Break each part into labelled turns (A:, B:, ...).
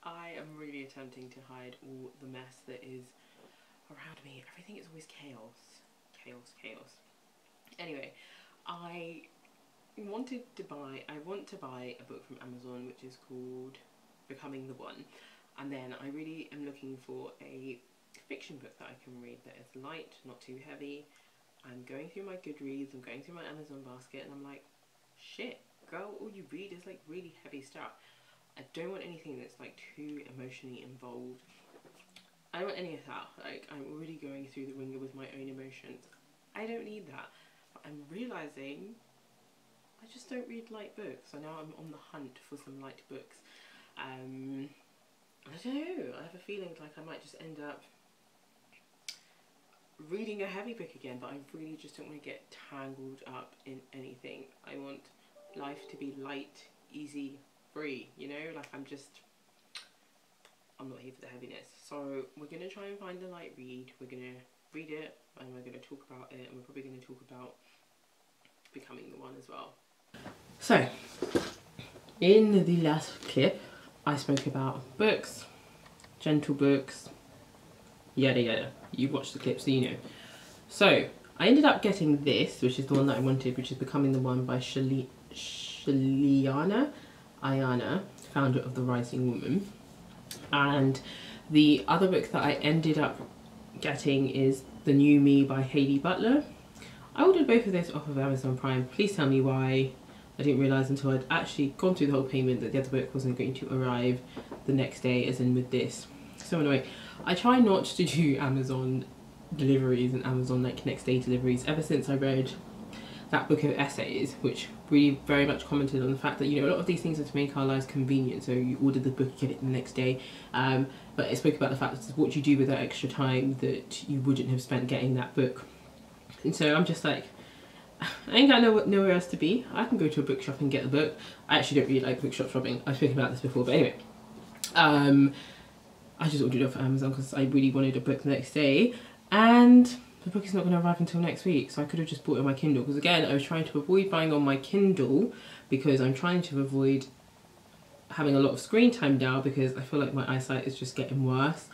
A: I am really attempting to hide all the mess that is around me. Everything is always chaos. Chaos. Anyway, I want to buy a book from Amazon which is called Becoming the One, and then I really am looking for a fiction book that I can read that is light, not too heavy. I'm going through my Goodreads, I'm going through my Amazon basket, and I'm like, shit, girl, all you read is like really heavy stuff. I don't want anything that's like too emotionally involved. I don't want any of that. Like, I'm already going through the ringer with my own emotions. I don't need that. But I'm realising I just don't read light books. So now I'm on the hunt for some light books. I don't know. I have a feeling like I might just end up reading a heavy book again, but I really just don't want to get tangled up in anything. I want life to be light, easy, free, you know? Like, I'm not here for the heaviness. So we're going to try and find a light read. We're going to read it, and we're going to talk about it, and we're probably going to talk about Becoming the One as well. So, in the last clip, I spoke about books, gentle books, yada yada. You've watched the clip, so you know. So, I ended up getting this, which is the one that I wanted, which is Becoming the One by Sheleana, Aiyana, founder of The Rising Woman. And the other book that I ended up getting is The New Me by Halle Butler. I ordered both of those off of Amazon Prime. Please tell me why. I didn't realise until I'd actually gone through the whole payment that the other book wasn't going to arrive the next day, as in with this. So anyway, I try not to do Amazon deliveries and Amazon like next day deliveries ever since I read that book of essays, which really very much commented on the fact that, you know, a lot of these things are to make our lives convenient. So you order the book, you get it the next day. But it spoke about the fact that it's what you do with that extra time that you wouldn't have spent getting that book. And so I'm just like, I ain't got nowhere else to be. I can go to a bookshop and get the book. I actually don't really like bookshop shopping. I've spoken about this before, but anyway. I just ordered it off Amazon because I really wanted a book the next day. And the book is not going to arrive until next week, so I could have just bought it on my Kindle. Because again, I was trying to avoid buying on my Kindle because I'm trying to avoid having a lot of screen time now because I feel like my eyesight is just getting worse.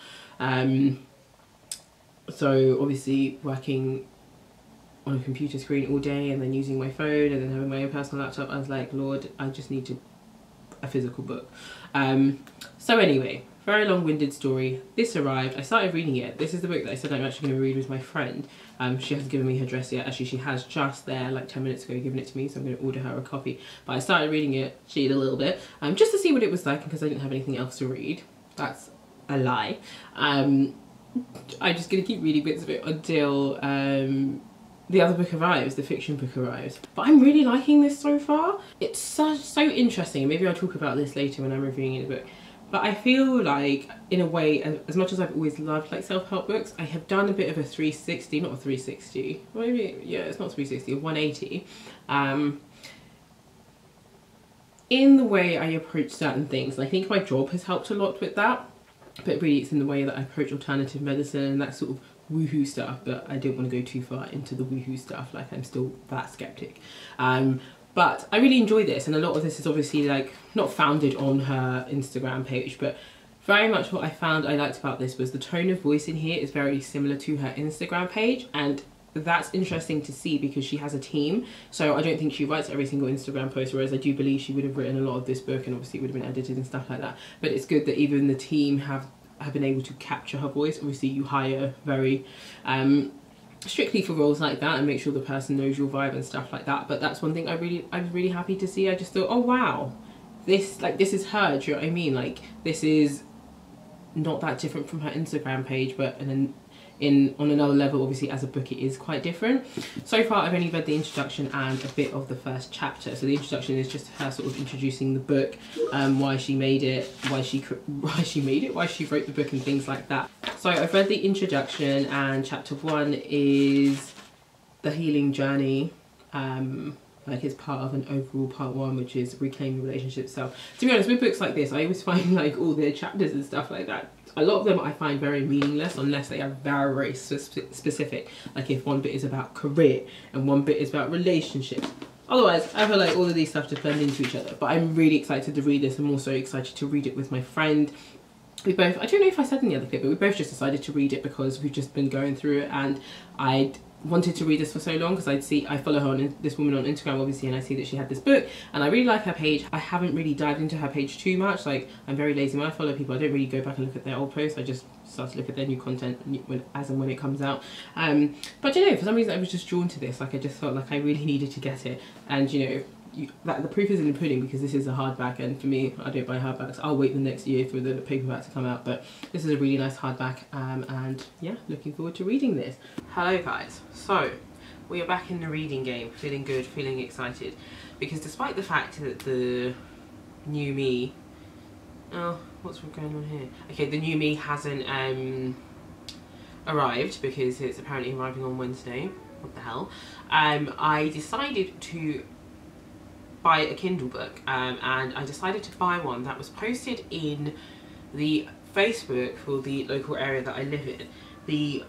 A: So obviously working on a computer screen all day and then using my phone and then having my own personal laptop, I was like, Lord, I just need a physical book. So anyway, very long-winded story. This arrived, I started reading it. This is the book that I said I'm actually going to read with my friend. She hasn't given me her address yet. Actually, she has just there, like 10 minutes ago, given it to me, so I'm going to order her a copy. But I started reading it, cheat a little bit, just to see what it was like because I didn't have anything else to read. That's a lie. I'm just going to keep reading bits of it until the other book arrives, the fiction book arrives. But I'm really liking this so far. It's so interesting. Maybe I'll talk about this later when I'm reviewing the book. But I feel like, in a way, as much as I've always loved like self-help books, I have done a bit of a 360, not a 360, maybe, yeah, it's not 360, a 180. In the way I approach certain things. I think my job has helped a lot with that. But really it's in the way that I approach alternative medicine and that sort of woohoo stuff, but I don't want to go too far into the woohoo stuff, like I'm still that skeptic. But I really enjoy this, and a lot of this is obviously like not founded on her Instagram page, but very much what I found I liked about this was the tone of voice in here is very similar to her Instagram page, and that's interesting to see because she has a team, so I don't think she writes every single Instagram post, whereas I do believe she would have written a lot of this book and obviously it would have been edited and stuff like that. But it's good that even the team have been able to capture her voice. Obviously you hire very strictly for roles like that and make sure the person knows your vibe and stuff like that, but that's one thing I was really happy to see. I just thought, oh wow, this is her, do you know what I mean? Like, this is not that different from her Instagram page, but on another level, obviously as a book it is quite different. So far I've only read the introduction and a bit of the first chapter. So the introduction is just her sort of introducing the book, why she made it, why she wrote the book and things like that. So I've read the introduction, and chapter 1 is the healing journey. Like it's part of an overall part 1, which is reclaim your relationship self. To be honest, with books like this, I always find like all the chapters and stuff like that, a lot of them I find very meaningless unless they are very, very specific. Like if one bit is about career and one bit is about relationships. Otherwise, I feel like all of these stuff just blend into each other. But I'm really excited to read this. I'm also excited to read it with my friend. we both, I don't know if I said in the other clip, but we both just decided to read it because we've just been going through it, and I'd wanted to read this for so long because I follow her on this woman on Instagram obviously, and I see that she had this book and I really like her page. I haven't really dived into her page too much, like I'm very lazy when I follow people. I don't really go back and look at their old posts, I just start to look at their new content as and when it comes out. But you know, for some reason I was just drawn to this, like I just felt like I really needed to get it, and you know, the proof is in the pudding because this is a hardback, and for me, I don't buy hardbacks. I'll wait the next year for the paperback to come out, but this is a really nice hardback, and yeah, looking forward to reading this. Hello guys, so we are back in the reading game, feeling good, feeling excited, because despite the fact that the new me, oh, what's going on here? Okay, the new me hasn't arrived because it's apparently arriving on Wednesday. What the hell? I decided to buy a Kindle book, and I decided to buy one that was posted in the Facebook for the local area that I live in. The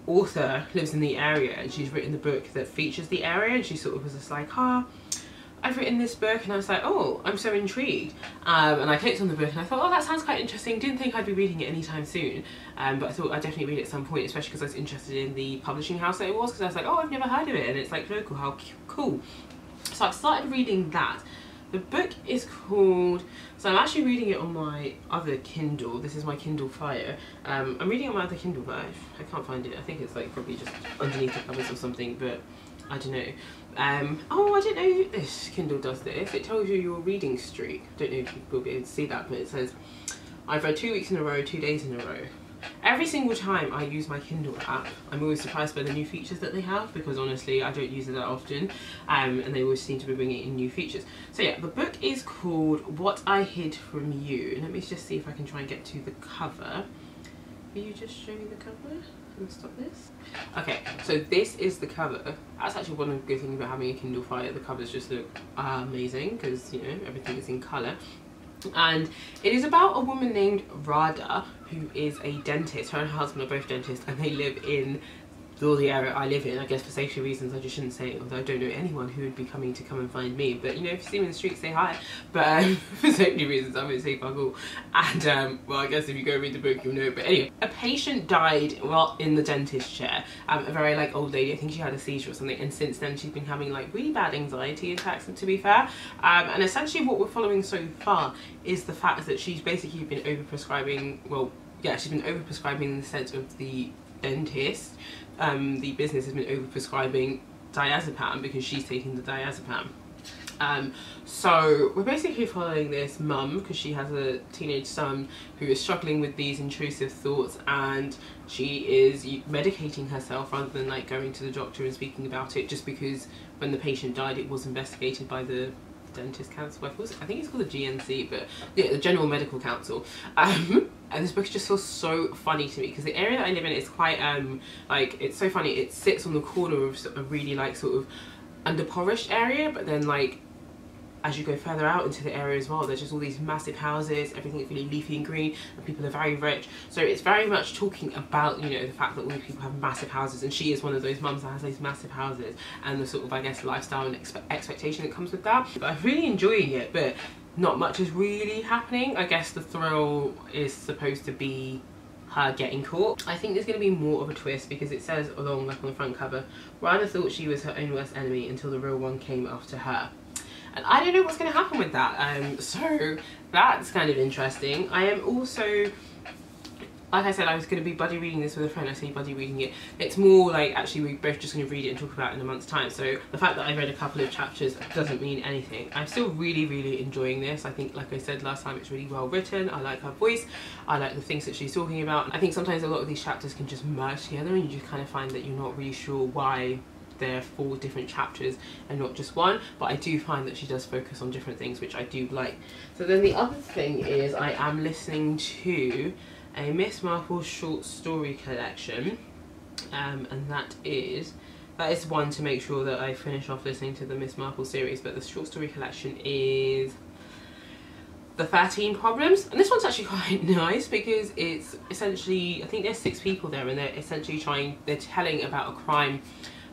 A: author lives in the area and she's written the book that features the area, and she sort of was just like, I've written this book, and I was like, oh, I'm so intrigued, and I clicked on the book and I thought, oh, that sounds quite interesting. Didn't think I'd be reading it anytime soon, but I thought I'd definitely read it at some point, especially because I was interested in the publishing house that it was, because I was like, oh, I've never heard of it and it's like local, how cool. So I started reading that. The book is called, so I'm actually reading it on my other Kindle. This is my Kindle Fire. I'm reading it on my other Kindle, but I can't find it. I think it's like probably just underneath the covers or something, but I don't know. Oh, I didn't know this Kindle does this. It tells you your reading streak. I don't know if you will be able to see that, but it says, I've read 2 weeks in a row, 2 days in a row. Every single time I use my Kindle app, I'm always surprised by the new features that they have, because honestly I don't use it that often, and they always seem to be bringing in new features. So yeah, the book is called What I Hid From You. Let me just see if I can try and get to the cover. Will you just show me the cover? Can I stop this? Okay, so this is the cover. That's actually one of the good things about having a Kindle Fire. The covers just look amazing because, you know, everything is in colour. And it is about a woman named Radha, who is a dentist. Her and her husband are both dentists, and they live in the area I live in. I guess for safety reasons I just shouldn't say it, although I don't know anyone who would be coming to come and find me, but you know, if you see me in the street, say hi. But for safety reasons I won't say fuck all. And well, I guess if you go read the book you'll know. But anyway, a patient died while in the dentist chair, a very like old lady. I think she had a seizure or something, and since then she's been having like really bad anxiety attacks, to be fair. And essentially what we're following so far is the fact that she's basically been overprescribing, well yeah, she's been overprescribing in the sense of the dentist, the business has been overprescribing diazepam because she's taking the diazepam. So we're basically following this mum because she has a teenage son who is struggling with these intrusive thoughts, and she is medicating herself rather than like going to the doctor and speaking about it, just because when the patient died it was investigated by the Dentist Council, I think it's called the GNC, but yeah, the General Medical Council. And this book just feels so funny to me because the area that I live in is quite like, it's so funny, it sits on the corner of a really like sort of underpowered area, but then like as you go further out into the area as well, there's just all these massive houses, everything is really leafy and green, and people are very rich. So it's very much talking about, you know, the fact that all these people have massive houses, and she is one of those mums that has these massive houses, and the sort of, I guess, lifestyle and expectation that comes with that. But I'm really enjoying it, but not much is really happening. I guess the thrill is supposed to be her getting caught. I think there's going to be more of a twist because it says along, like on the front cover, Ryder thought she was her own worst enemy until the real one came after her. And I don't know what's going to happen with that, so that's kind of interesting. I am also, like I said, I was going to be buddy reading this with a friend. I say buddy reading it. It's more like actually we're both just going to read it and talk about it in a month's time. So the fact that I read a couple of chapters doesn't mean anything. I'm still really, really enjoying this. I think, like I said last time, it's really well written. I like her voice. I like the things that she's talking about. I think sometimes a lot of these chapters can just merge together and you just kind of find that you're not really sure why there are 4 different chapters and not just one, but I do find that she does focus on different things, which I do like. So then the other thing is I am listening to a Miss Marple short story collection, and that is one to make sure that I finish off listening to the Miss Marple series, but the short story collection is The 13 Problems, and this one's actually quite nice because it's essentially, I think there's 6 people there, and they're essentially they're telling about a crime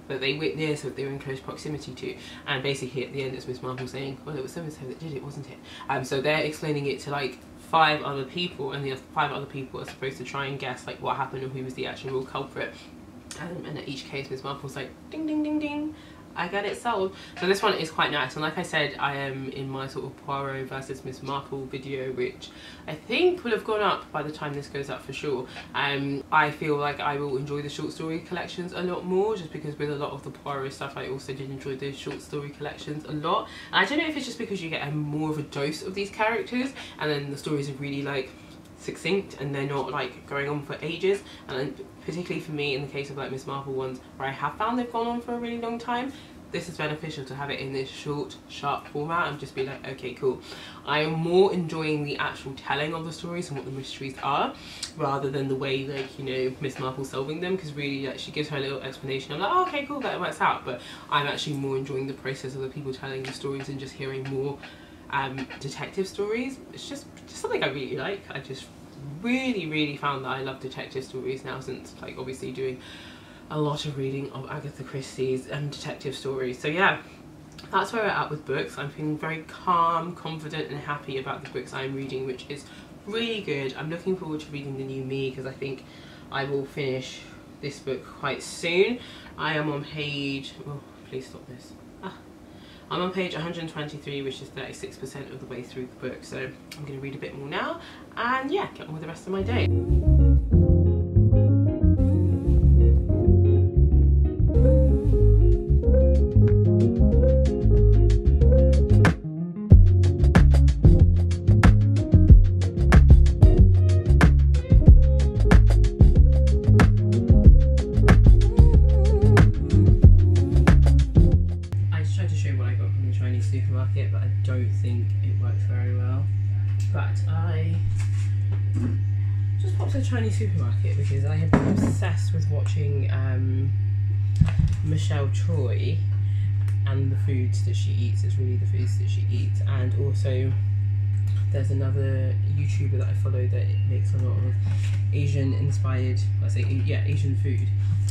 A: that they witnessed, that they were in close proximity to, and basically at the end it's Miss Marple saying, well, it was so and so that did it, wasn't it? So they're explaining it to like 5 other people, and the 5 other people are supposed to try and guess like what happened or who was the actual culprit. And at each case, Miss Marple's like, ding ding ding ding, I get it solved. So this one is quite nice, and like I said, I am in my sort of Poirot versus Miss Marple video, which I think will have gone up by the time this goes up for sure. I feel like I will enjoy the short story collections a lot more, just because with a lot of the Poirot stuff I also did enjoy those short story collections a lot. And I don't know if it's just because you get more of a dose of these characters, and then the stories are really like succinct and they're not like going on for ages. And then particularly for me, in the case of like Miss Marple ones where I have found they've gone on for a really long time, this is beneficial to have it in this short, sharp format and just be like, okay, cool. I am more enjoying the actual telling of the stories and what the mysteries are, rather than the way, like, you know, Miss Marple solving them, because really, like, she gives her little explanation. I'm like, oh, okay, cool, that works out. But I'm actually more enjoying the process of the people telling the stories and just hearing more detective stories. It's just something I really like. I just really found that I love detective stories now, since like obviously doing a lot of reading of Agatha Christie's detective stories. So yeah, that's where we're at with books. I'm feeling very calm, confident and happy about the books I'm reading, which is really good. I'm looking forward to reading The New Me, because I think I will finish this book quite soon. I am on page, oh please stop this, I'm on page 123, which is 36% of the way through the book. So I'm going to read a bit more now and yeah, get on with the rest of my day. Supermarket, but I don't think it works very well. But I just popped to the Chinese supermarket because I have been obsessed with watching Michelle Choi and the foods that she eats. It's really the foods that she eats, and also there's another YouTuber that I follow that makes a lot of Asian inspired, Asian food,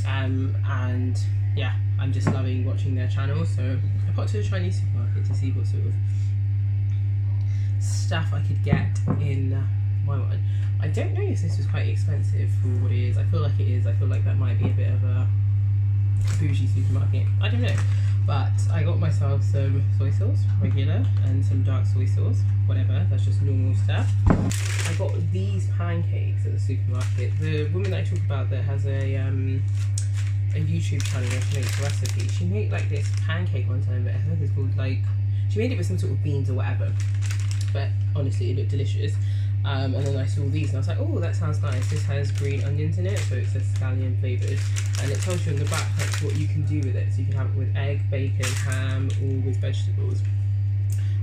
A: and yeah, I'm just loving watching their channel. So I popped to the Chinese supermarket to see what sort of stuff I could get in my one. I don't know if this was quite expensive for what it is. I feel like it is. I feel like that might be a bit of a bougie supermarket. I don't know. But I got myself some soy sauce, regular, and some dark soy sauce, whatever, that's just normal stuff. I got these pancakes at the supermarket. The woman that I talk about that has a YouTube channel where she makes recipes, she made like this pancake one time, but I think it's called like, she made it with some sort of beans or whatever, but honestly it looked delicious. And then I saw these and I was like, oh, that sounds nice. This has green onions in it, so it says scallion flavoured, and it tells you on the back like what you can do with it. So you can have it with egg, bacon, ham, or with vegetables.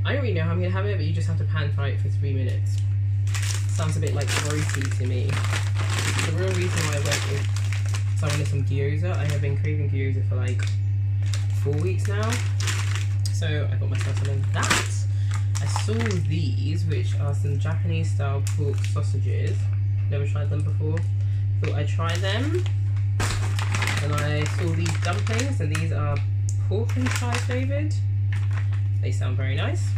A: I don't really know how I'm going to have it, but you just have to pan fry it for 3 minutes. Sounds a bit like roti to me. The real reason why I went is so I wanted some gyoza. I have been craving gyoza for like 4 weeks now, so I got myself some of that. I saw these, which are some Japanese style pork sausages. Never tried them before. Thought I'd try them. And I saw these dumplings, and these are pork and chai flavoured. They sound very nice.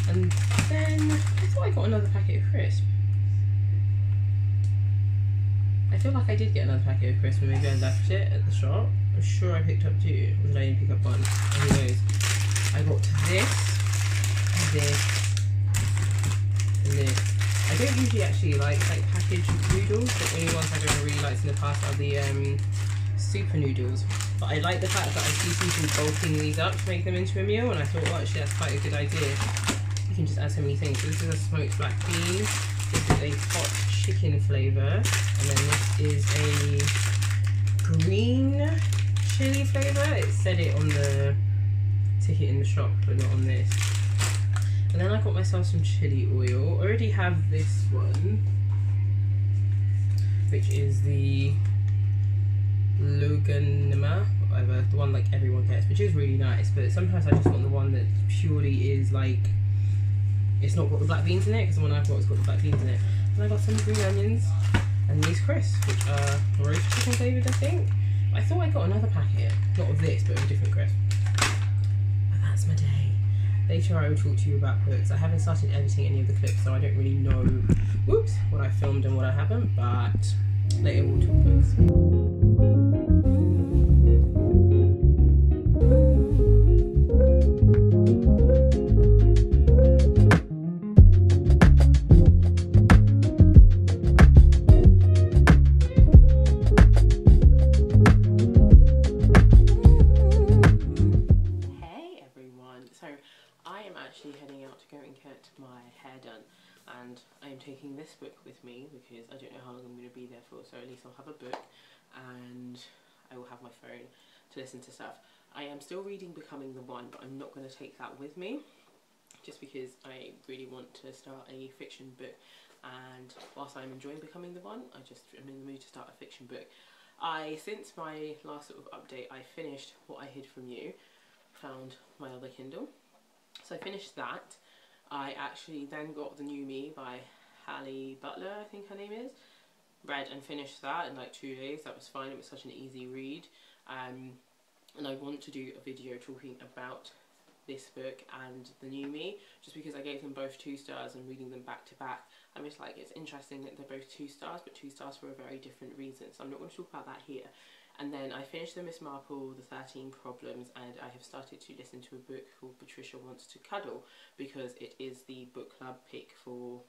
A: And then I thought I got another packet of crisps. I feel like I did get another packet of crisps, and maybe I left it at the shop. I'm sure I picked up 2, or did I only pick up 1? Who knows? I got this, and this. I don't usually actually like packaged noodles. The only ones I've ever really liked in the past are the super noodles. But I like the fact that I see people bulking these up to make them into a meal, and I thought, well, actually that's quite a good idea. You can just add so many things. So this is a smoked black bean. This is a hot chicken flavour, and then this is a green chili flavour. It said it on the ticket in the shop, but not on this. And then I got myself some chili oil. I already have this one, which is the Loganima, whatever, the one like everyone gets, which is really nice. But sometimes I just want the one that purely is like, it's not got the black beans in it, because the one I've got has got the black beans in it. And I got some green onions and these crisps, which are roast chicken flavoured, I think. I thought I got another packet, not of this, but of a different crisp. But that's my day. Later I will talk to you about books. I haven't started editing any of the clips, so I don't really know, whoops, what I filmed and what I haven't, but later we'll talk books. I am actually heading out to go and get my hair done, and I am taking this book with me because I don't know how long I'm going to be there for, so at least I'll have a book and I will have my phone to listen to stuff. I am still reading Becoming the One, but I'm not going to take that with me just because I really want to start a fiction book, and whilst I'm enjoying Becoming the One, I'm in the mood to start a fiction book. Since my last sort of update, I finished What I Hid From You, found my other Kindle. So I finished that. I actually then got The New Me by Halle Butler, I think her name is. Read and finished that in like 2 days. That was fine. It was such an easy read. And I want to do a video talking about this book and The New Me, just because I gave them both 2 stars and reading them back to back. I'm just like, it's interesting that they're both 2 stars, but 2 stars for a very different reason. So I'm not going to talk about that here. And then I finished the Miss Marple, The 13 Problems, and I have started to listen to a book called Patricia Wants to Cuddle, because it is the book club pick for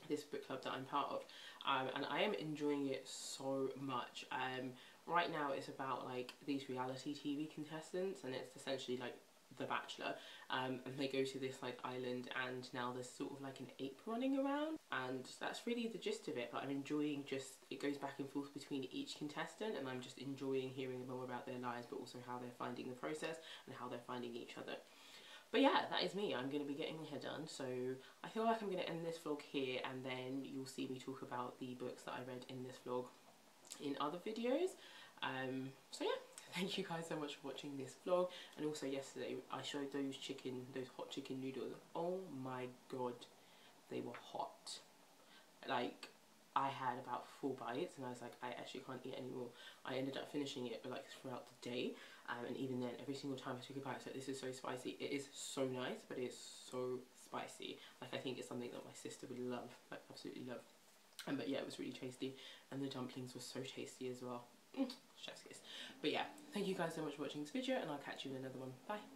A: this book club that I'm part of. And I am enjoying it so much. Right now it's about like these reality TV contestants, and it's essentially like The Bachelor, and they go to this like island, and now there's sort of like an ape running around, and that's really the gist of it. But I'm enjoying it goes back and forth between each contestant, and I'm just enjoying hearing more about their lives, but also how they're finding the process and how they're finding each other. But yeah, that is me. I'm going to be getting my hair done, so I feel like I'm going to end this vlog here, and then you'll see me talk about the books that I read in this vlog in other videos. So yeah, thank you guys so much for watching this vlog. And also yesterday I showed those hot chicken noodles. Oh my god, they were hot. Like, I had about 4 bites and I was like, I actually can't eat anymore. I ended up finishing it like throughout the day, and even then every single time I took a bite I was like, this is so spicy. It is so nice, but it is so spicy. Like, I think it's something that my sister would love, like absolutely love. But yeah, it was really tasty, and the dumplings were so tasty as well. Chef's kiss. But yeah, thank you guys so much for watching this video, and I'll catch you in another one. Bye.